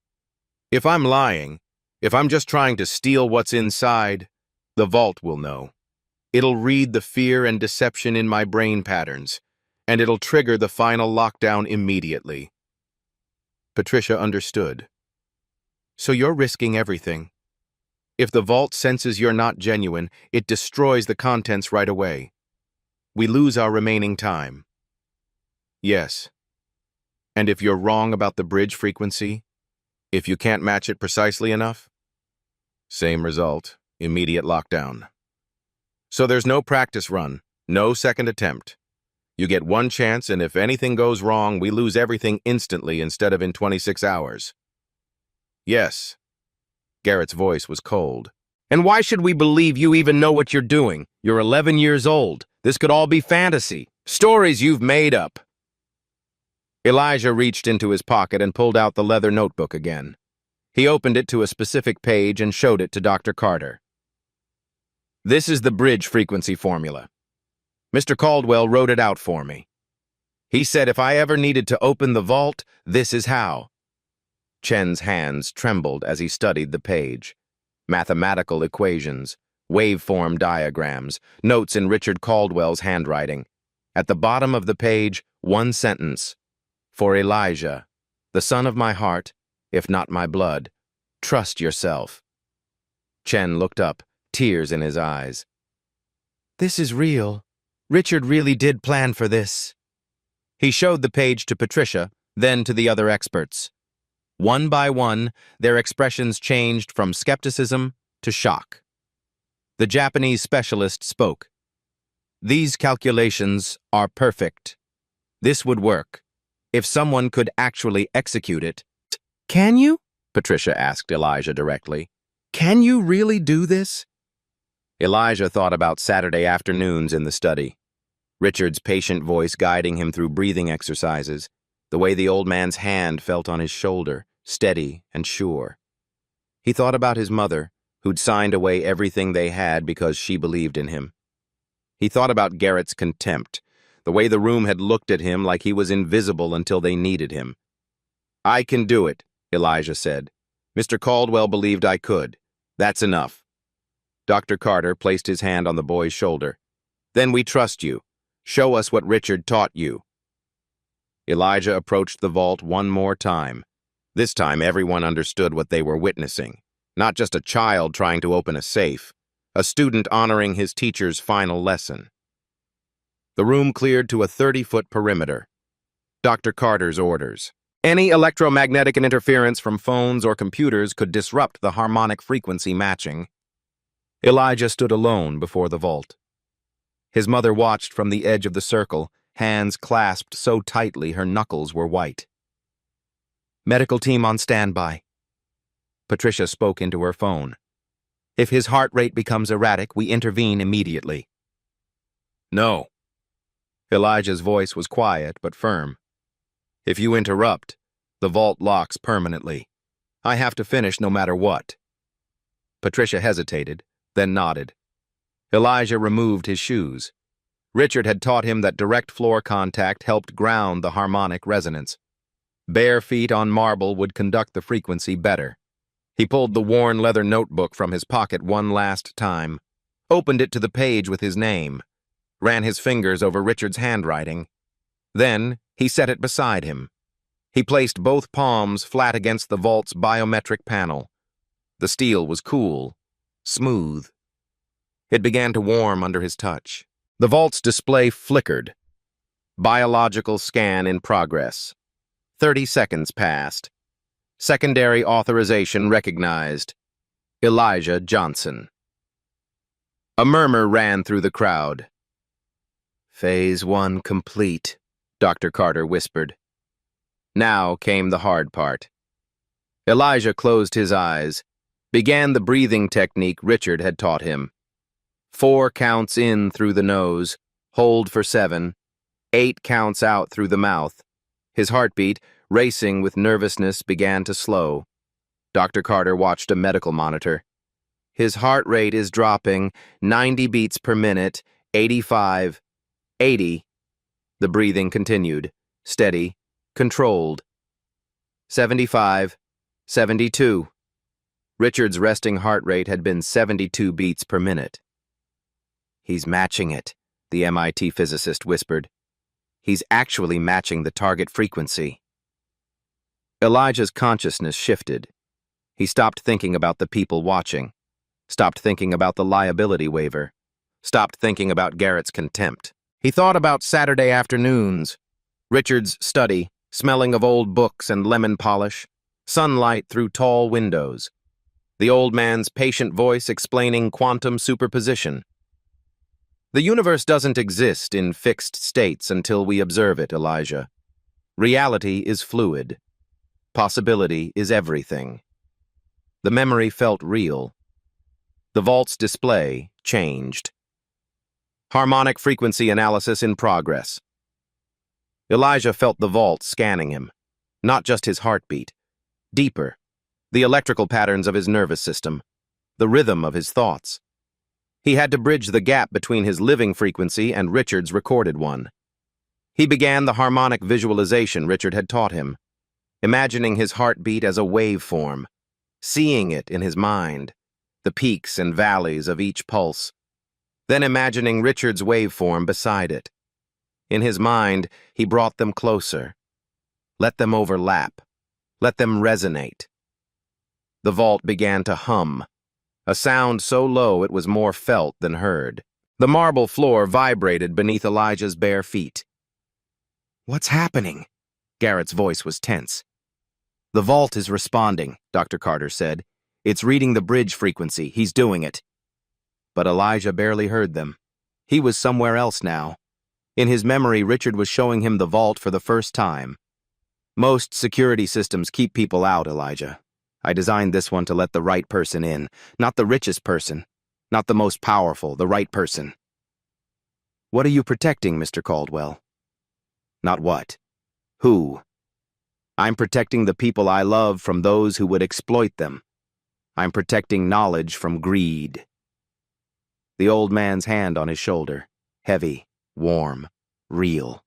If I'm lying, if I'm just trying to steal what's inside, the vault will know. It'll read the fear and deception in my brain patterns, and it'll trigger the final lockdown immediately. Patricia understood. So you're risking everything. If the vault senses you're not genuine, it destroys the contents right away. We lose our remaining time. Yes. And if you're wrong about the bridge frequency, if you can't match it precisely enough, same result, immediate lockdown. So there's no practice run, no second attempt. You get one chance, and if anything goes wrong, we lose everything instantly instead of in 26 hours. Yes. Garrett's voice was cold. And why should we believe you even know what you're doing? You're 11 years old. This could all be fantasy. Stories you've made up. Elijah reached into his pocket and pulled out the leather notebook again. He opened it to a specific page and showed it to Dr. Carter. This is the bridge frequency formula. Mr. Caldwell wrote it out for me. He said if I ever needed to open the vault, this is how. Chen's hands trembled as he studied the page. Mathematical equations, waveform diagrams, notes in Richard Caldwell's handwriting. At the bottom of the page, one sentence. For Elijah, the son of my heart, if not my blood, trust yourself. Chen looked up, tears in his eyes. This is real. Richard really did plan for this. He showed the page to Patricia, then to the other experts. One by one, their expressions changed from skepticism to shock. The Japanese specialist spoke. These calculations are perfect. This would work, if someone could actually execute it. Can you? Patricia asked Elijah directly. Can you really do this? Elijah thought about Saturday afternoons in the study. Richard's patient voice guiding him through breathing exercises, the way the old man's hand felt on his shoulder, steady and sure. He thought about his mother, who'd signed away everything they had because she believed in him. He thought about Garrett's contempt, the way the room had looked at him like he was invisible until they needed him. I can do it, Elijah said. Mr. Caldwell believed I could. That's enough. Dr. Carter placed his hand on the boy's shoulder. Then we trust you. Show us what Richard taught you. Elijah approached the vault one more time. This time everyone understood what they were witnessing. Not just a child trying to open a safe, a student honoring his teacher's final lesson. The room cleared to a 30-foot perimeter. Dr. Carter's orders. Any electromagnetic interference from phones or computers could disrupt the harmonic frequency matching. Elijah stood alone before the vault. His mother watched from the edge of the circle, hands clasped so tightly her knuckles were white. Medical team on standby. Patricia spoke into her phone. If his heart rate becomes erratic, we intervene immediately. No. Elijah's voice was quiet but firm. If you interrupt, the vault locks permanently. I have to finish no matter what. Patricia hesitated, then nodded. Elijah removed his shoes. Richard had taught him that direct floor contact helped ground the harmonic resonance. Bare feet on marble would conduct the frequency better. He pulled the worn leather notebook from his pocket one last time, opened it to the page with his name, ran his fingers over Richard's handwriting. Then he set it beside him. He placed both palms flat against the vault's biometric panel. The steel was cool, smooth. It began to warm under his touch. The vault's display flickered. Biological scan in progress. 30 seconds passed. Secondary authorization recognized. Elijah Johnson. A murmur ran through the crowd. Phase 1 complete, Dr. Carter whispered. Now came the hard part. Elijah closed his eyes, began the breathing technique Richard had taught him. 4 counts in through the nose, hold for 7, 8 counts out through the mouth. His heartbeat, racing with nervousness, began to slow. Dr. Carter watched a medical monitor. His heart rate is dropping, 90 beats per minute, 85, 80. The breathing continued, steady, controlled. 75, 72. Richard's resting heart rate had been 72 beats per minute. He's matching it, the MIT physicist whispered. He's actually matching the target frequency. Elijah's consciousness shifted. He stopped thinking about the people watching, stopped thinking about the liability waiver, stopped thinking about Garrett's contempt. He thought about Saturday afternoons, Richard's study, smelling of old books and lemon polish, sunlight through tall windows, the old man's patient voice explaining quantum superposition. The universe doesn't exist in fixed states until we observe it, Elijah. Reality is fluid. Possibility is everything. The memory felt real. The vault's display changed. Harmonic frequency analysis in progress. Elijah felt the vault scanning him, not just his heartbeat. Deeper, the electrical patterns of his nervous system, the rhythm of his thoughts. He had to bridge the gap between his living frequency and Richard's recorded one. He began the harmonic visualization Richard had taught him, imagining his heartbeat as a waveform, seeing it in his mind, the peaks and valleys of each pulse, then imagining Richard's waveform beside it. In his mind, he brought them closer. Let them overlap. Let them resonate. The vault began to hum, a sound so low it was more felt than heard. The marble floor vibrated beneath Elijah's bare feet. "What's happening?" Garrett's voice was tense. "The vault is responding," Dr. Carter said. "It's reading the bridge frequency. He's doing it." But Elijah barely heard them. He was somewhere else now. In his memory, Richard was showing him the vault for the first time. "Most security systems keep people out, Elijah. I designed this one to let the right person in. Not the richest person. Not the most powerful, the right person." "What are you protecting, Mr. Caldwell?" "Not what. Who. I'm protecting the people I love from those who would exploit them. I'm protecting knowledge from greed." The old man's hand on his shoulder, heavy, warm, real.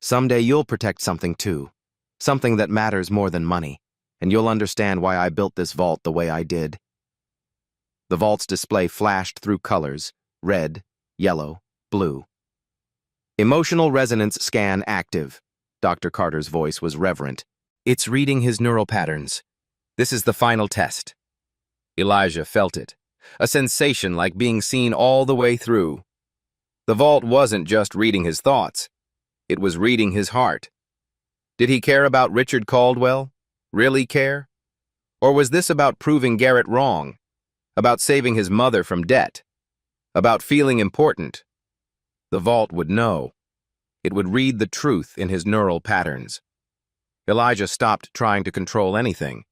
"Someday you'll protect something too, something that matters more than money, and you'll understand why I built this vault the way I did." The vault's display flashed through colors, red, yellow, blue. "Emotional resonance scan active." Dr. Carter's voice was reverent. "It's reading his neural patterns. This is the final test." Elijah felt it, a sensation like being seen all the way through. The vault wasn't just reading his thoughts. It was reading his heart. Did he care about Richard Caldwell? Really care? Or was this about proving Garrett wrong? About saving his mother from debt? About feeling important? The vault would know. It would read the truth in his neural patterns. Elijah stopped trying to control anything,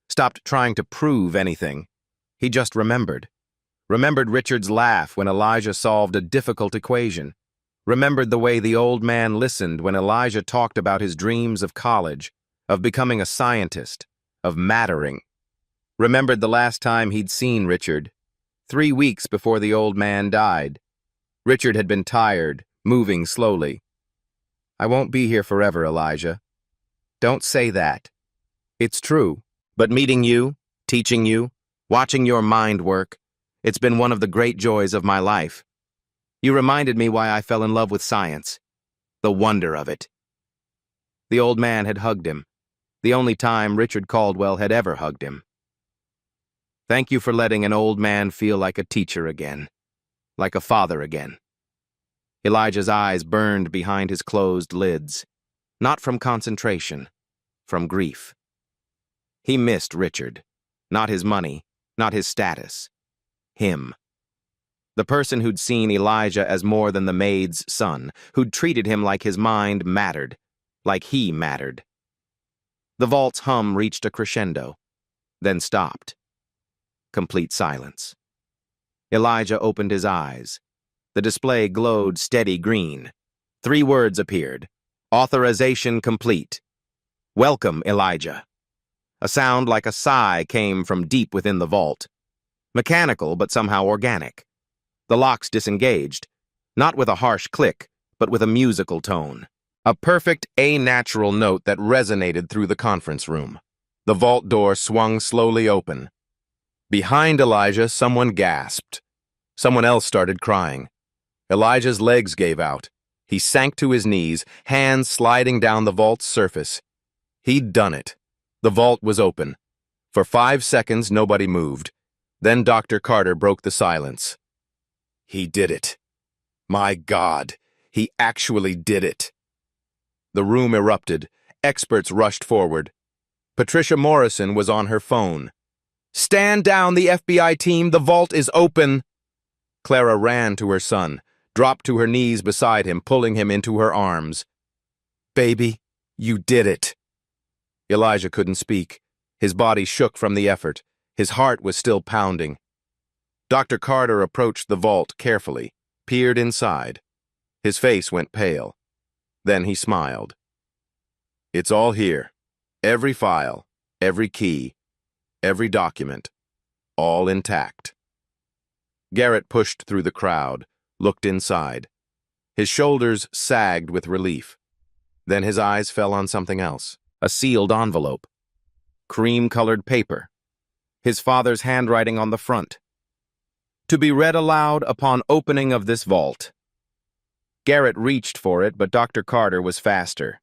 stopped trying to prove anything. He just remembered. Remembered Richard's laugh when Elijah solved a difficult equation. Remembered the way the old man listened when Elijah talked about his dreams of college, of becoming a scientist, of mattering. Remembered the last time he'd seen Richard, 3 weeks before the old man died. Richard had been tired, moving slowly. "I won't be here forever, Elijah." "Don't say that." "It's true. But meeting you, teaching you, watching your mind work, it's been one of the great joys of my life. You reminded me why I fell in love with science. The wonder of it." The old man had hugged him, the only time Richard Caldwell had ever hugged him. "Thank you for letting an old man feel like a teacher again, like a father again." Elijah's eyes burned behind his closed lids, not from concentration, from grief. He missed Richard, not his money, not his status. Him. The person who'd seen Elijah as more than the maid's son, who'd treated him like his mind mattered, like he mattered. The vault's hum reached a crescendo, then stopped. Complete silence. Elijah opened his eyes. The display glowed steady green. 3 words appeared. "Authorization complete." "Welcome, Elijah." A sound like a sigh came from deep within the vault. Mechanical, but somehow organic. The locks disengaged, not with a harsh click, but with a musical tone. A perfect, a-natural note that resonated through the conference room. The vault door swung slowly open. Behind Elijah, someone gasped. Someone else started crying. Elijah's legs gave out. He sank to his knees, hands sliding down the vault's surface. He'd done it. The vault was open. For 5 seconds, nobody moved. Then Dr. Carter broke the silence. "He did it. My God, he actually did it." The room erupted. Experts rushed forward. Patricia Morrison was on her phone. "Stand down, the FBI team. The vault is open." Clara ran to her son, dropped to her knees beside him, pulling him into her arms. "Baby, you did it." Elijah couldn't speak. His body shook from the effort. His heart was still pounding. Dr. Carter approached the vault carefully, peered inside. His face went pale. Then he smiled. "It's all here. Every file, every key, every document, all intact." Garrett pushed through the crowd, looked inside. His shoulders sagged with relief. Then his eyes fell on something else. A sealed envelope. Cream-colored paper. His father's handwriting on the front. "To be read aloud upon opening of this vault." Garrett reached for it, but Dr. Carter was faster.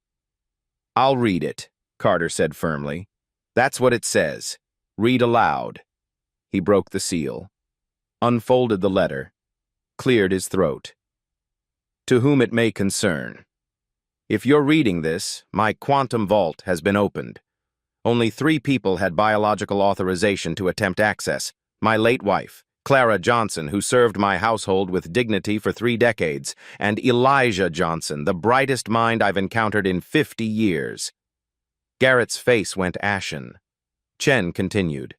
"I'll read it," Carter said firmly. "That's what it says. Read aloud." He broke the seal, unfolded the letter, cleared his throat. To whom it may concern. If you're reading this, my quantum vault has been opened. Only 3 people had biological authorization to attempt access. My late wife, Clara Johnson, who served my household with dignity for 3 decades, and Elijah Johnson, the brightest mind I've encountered in 50 years. Garrett's face went ashen. Chen continued.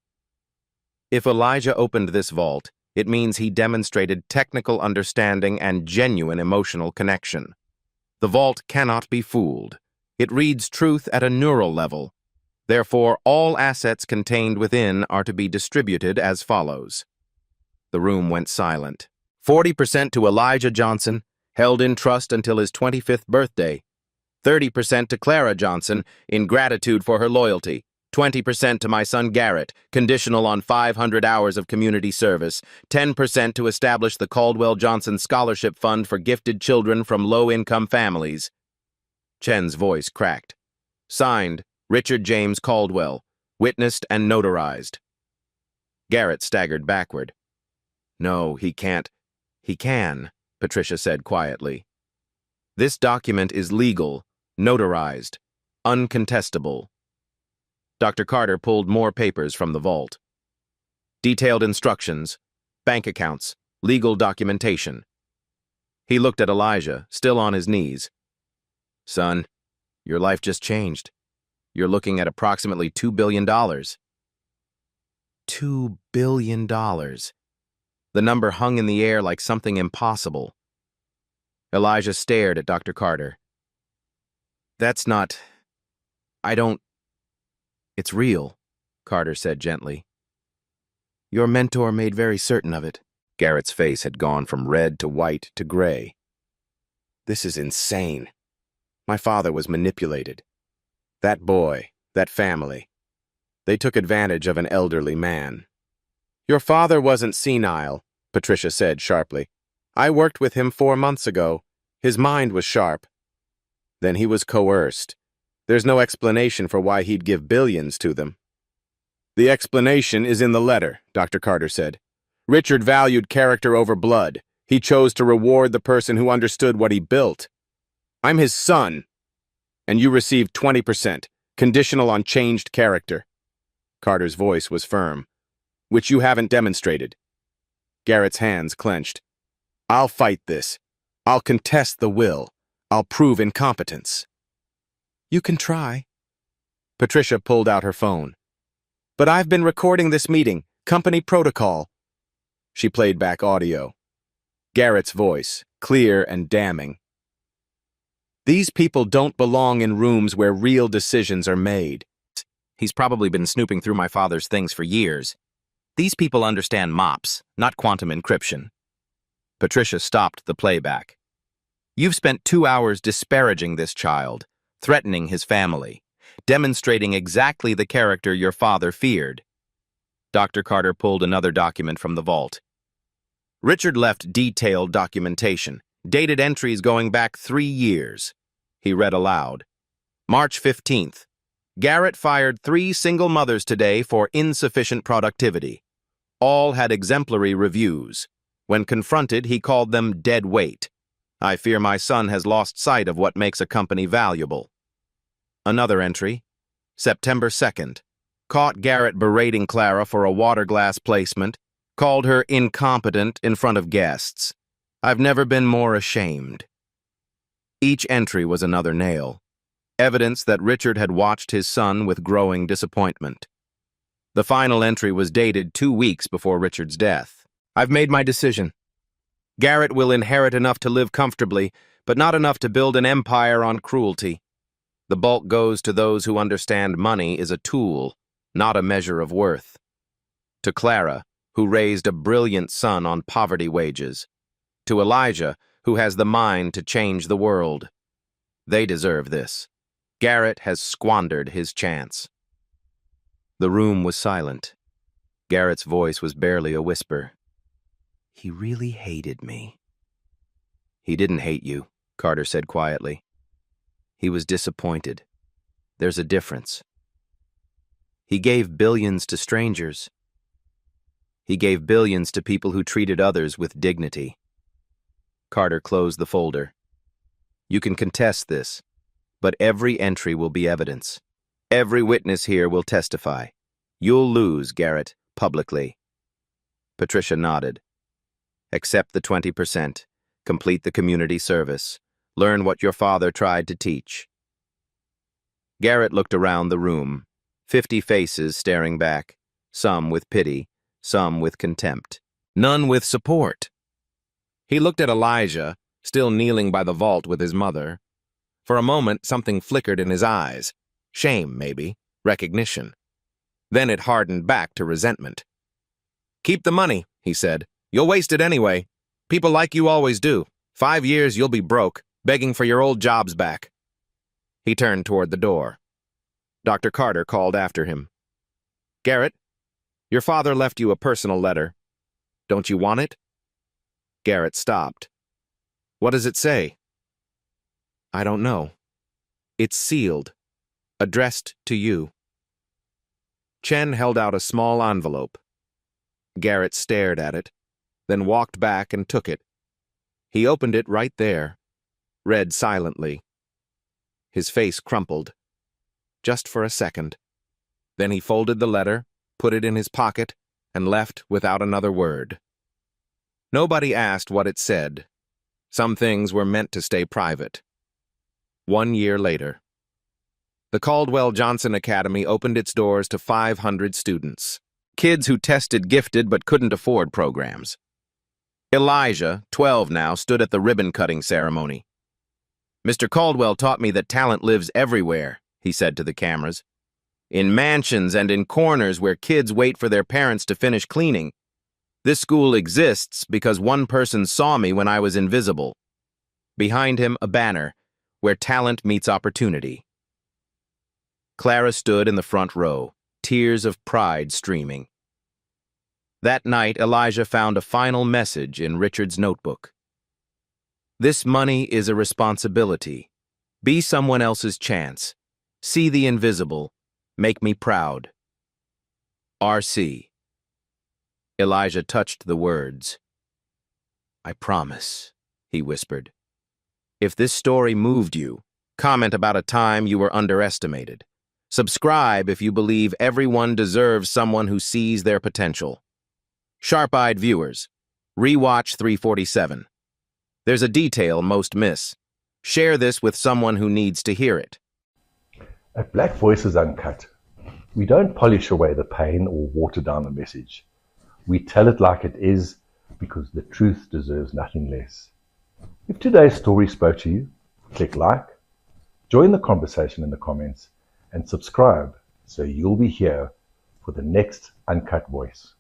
If Elijah opened this vault, it means he demonstrated technical understanding and genuine emotional connection. The vault cannot be fooled. It reads truth at a neural level. Therefore, all assets contained within are to be distributed as follows. The room went silent. 40% to Elijah Johnson, held in trust until his 25th birthday. 30% to Clara Johnson, in gratitude for her loyalty. 20% to my son Garrett, conditional on 500 hours of community service. 10% to establish the Caldwell Johnson Scholarship Fund for gifted children from low-income families. Chen's voice cracked. Signed, Richard James Caldwell, witnessed and notarized. Garrett staggered backward. No, he can't. He can, Patricia said quietly. This document is legal, notarized, uncontestable. Dr. Carter pulled more papers from the vault. Detailed instructions, bank accounts, legal documentation. He looked at Elijah, still on his knees. Son, your life just changed. You're looking at approximately $2 billion. $2 billion. The number hung in the air like something impossible. Elijah stared at Dr. Carter. That's not... It's real, Carter said gently. Your mentor made very certain of it. Garrett's face had gone from red to white to gray. This is insane. My father was manipulated. That boy, that family. They took advantage of an elderly man. Your father wasn't senile, Patricia said sharply. I worked with him 4 months ago. His mind was sharp. Then he was coerced. There's no explanation for why he'd give billions to them. The explanation is in the letter, Dr. Carter said. Richard valued character over blood. He chose to reward the person who understood what he built. I'm his son. And you received 20%, conditional on changed character. Carter's voice was firm. Which you haven't demonstrated. Garrett's hands clenched. I'll fight this. I'll contest the will. I'll prove incompetence. You can try. Patricia pulled out her phone. But I've been recording this meeting. Company protocol. She played back audio. Garrett's voice, clear and damning. These people don't belong in rooms where real decisions are made. He's probably been snooping through my father's things for years. These people understand MOPS, not quantum encryption. Patricia stopped the playback. You've spent 2 hours disparaging this child, threatening his family, demonstrating exactly the character your father feared. Dr. Carter pulled another document from the vault. Richard left detailed documentation, dated entries going back 3 years. He read aloud. March 15th. Garrett fired 3 single mothers today for insufficient productivity. All had exemplary reviews. When confronted, he called them dead weight. I fear my son has lost sight of what makes a company valuable. Another entry. September 2nd. Caught Garrett berating Clara for a water glass placement. Called her incompetent in front of guests. I've never been more ashamed. Each entry was another nail. Evidence that Richard had watched his son with growing disappointment. The final entry was dated 2 weeks before Richard's death. I've made my decision. Garrett will inherit enough to live comfortably, but not enough to build an empire on cruelty. The bulk goes to those who understand money is a tool, not a measure of worth. To Clara, who raised a brilliant son on poverty wages. To Elijah, who has the mind to change the world. They deserve this. Garrett has squandered his chance. The room was silent. Garrett's voice was barely a whisper. He really hated me. He didn't hate you, Carter said quietly. He was disappointed. There's a difference. He gave billions to strangers. He gave billions to people who treated others with dignity. Carter closed the folder. You can contest this, but every entry will be evidence. Every witness here will testify. You'll lose, Garrett, publicly. Patricia nodded. Accept the 20%. Complete the community service. Learn what your father tried to teach. Garrett looked around the room. 50 faces staring back, some with pity, some with contempt, none with support. He looked at Elijah, still kneeling by the vault with his mother. For a moment, something flickered in his eyes. Shame, maybe. Recognition. Then it hardened back to resentment. "Keep the money," he said. "You'll waste it anyway. People like you always do. 5 years you'll be broke, begging for your old jobs back." He turned toward the door. Dr. Carter called after him. "Garrett, your father left you a personal letter. Don't you want it?" Garrett stopped. "What does it say?" "I don't know. It's sealed, addressed to you." Chen held out a small envelope. Garrett stared at it, then walked back and took it. He opened it right there, read silently. His face crumpled, just for a second. Then he folded the letter, put it in his pocket, and left without another word. Nobody asked what it said. Some things were meant to stay private. 1 year later, the Caldwell-Johnson Academy opened its doors to 500 students, kids who tested gifted but couldn't afford programs. Elijah, 12 now, stood at the ribbon-cutting ceremony. "Mr. Caldwell taught me that talent lives everywhere," he said to the cameras. "In mansions and in corners where kids wait for their parents to finish cleaning. This school exists because one person saw me when I was invisible." Behind him, a banner, "Where talent meets opportunity." Clara stood in the front row, tears of pride streaming. That night, Elijah found a final message in Richard's notebook. "This money is a responsibility. Be someone else's chance. See the invisible. Make me proud. R.C." Elijah touched the words. "I promise," he whispered. If this story moved you, comment about a time you were underestimated. Subscribe if you believe everyone deserves someone who sees their potential. Sharp-eyed viewers, rewatch 347. There's a detail most miss. Share this with someone who needs to hear it. At Black Voices Uncut, we don't polish away the pain or water down the message. We tell it like it is because the truth deserves nothing less. If today's story spoke to you, click like, join the conversation in the comments, and subscribe so you'll be here for the next Uncut Voice.